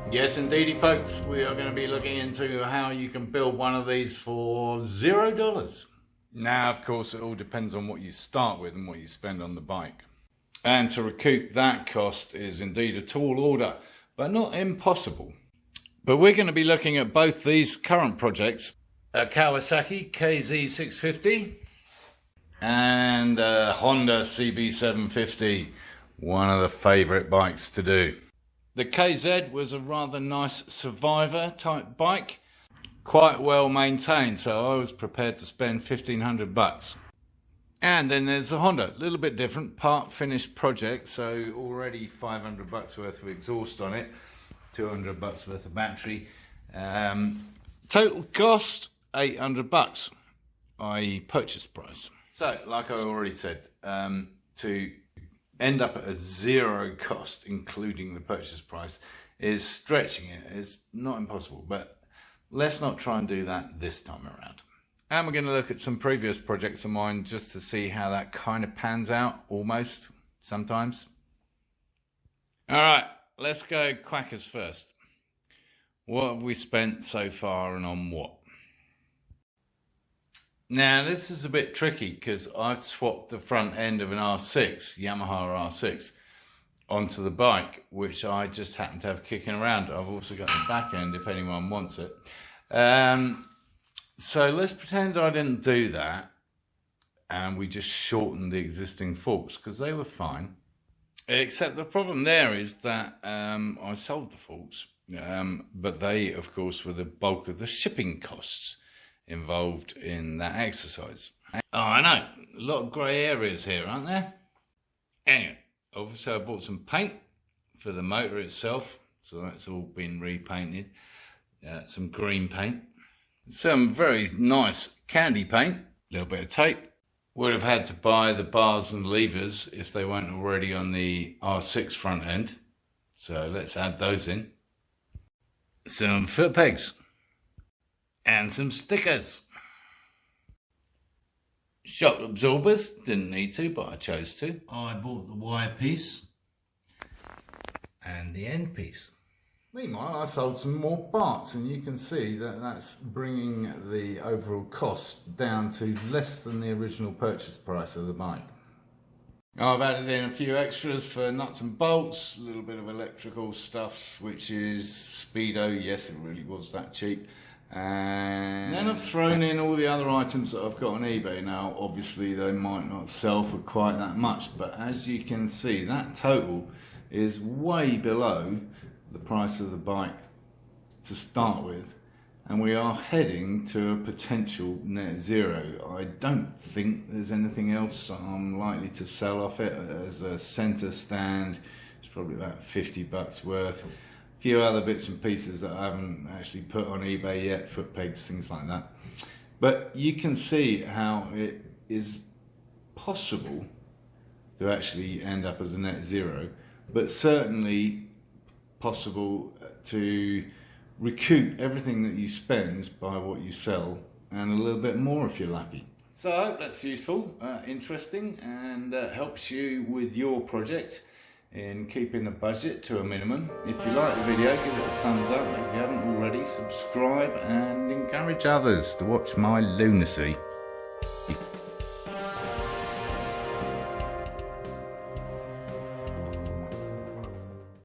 Yes, indeedy, folks, we are going to be looking into how you can build one of these for $0. Now, of course, it all depends on what you start with and what you spend on the bike. And to recoup that cost is indeed a tall order, but not impossible. But we're going to be looking at both these current projects, a Kawasaki KZ650 and a Honda CB750, one of the favourite bikes to do. The KZ was a rather nice survivor type bike, quite well maintained, so I was prepared to spend $1,500. And then there's the Honda, a little bit different, part finished project, so already $500 worth of exhaust on it, $200 worth of battery. Total cost $800, i.e. purchase price. So, like I already said, to end up at a zero cost, including the purchase price, is stretching it. It's not impossible, but let's not try and do that this time around. And we're going to look at some previous projects of mine just to see how that kind of pans out, almost, sometimes. All right, let's go quackers first. What have we spent so far and on what? Now, this is a bit tricky because I've swapped the front end of an R6, Yamaha R6, onto the bike, which I just happen to have kicking around. I've also got the back end if anyone wants it. So let's pretend I didn't do that and we just shortened the existing forks because they were fine. Except the problem there is that I sold the forks, but they, of course, were the bulk of the shipping costs involved in that exercise. Oh, I know, a lot of grey areas here, aren't there? Anyway, obviously I bought some paint for the motor itself, so that's all been repainted. Some green paint, some very nice candy paint, a little bit of tape. Would have had to buy the bars and levers if they weren't already on the R6 front end, so let's add those in. Some foot pegs. And some stickers. Shock absorbers, didn't need to, but I chose to. I bought the wire piece and the end piece. Meanwhile, I sold some more parts, and you can see that that's bringing the overall cost down to less than the original purchase price of the bike. I've added in a few extras for nuts and bolts, a little bit of electrical stuff, which is Speedo. Yes, it really was that cheap. And then I've thrown in all the other items that I've got on eBay. Now obviously they might not sell for quite that much, but as you can see, that total is way below the price of the bike to start with, and we are heading to a potential net zero. I don't think there's anything else I'm likely to sell off it. As a center stand, it's probably about $50 worth. A few other bits and pieces that I haven't actually put on eBay yet, foot pegs, things like that. But you can see how it is possible to actually end up as a net zero, but certainly possible to recoup everything that you spend by what you sell, and a little bit more if you're lucky. So I hope that's useful, interesting, and helps you with your project in keeping the budget to a minimum. If you like the video, give it a thumbs up. If you haven't already, subscribe and encourage others to watch my lunacy.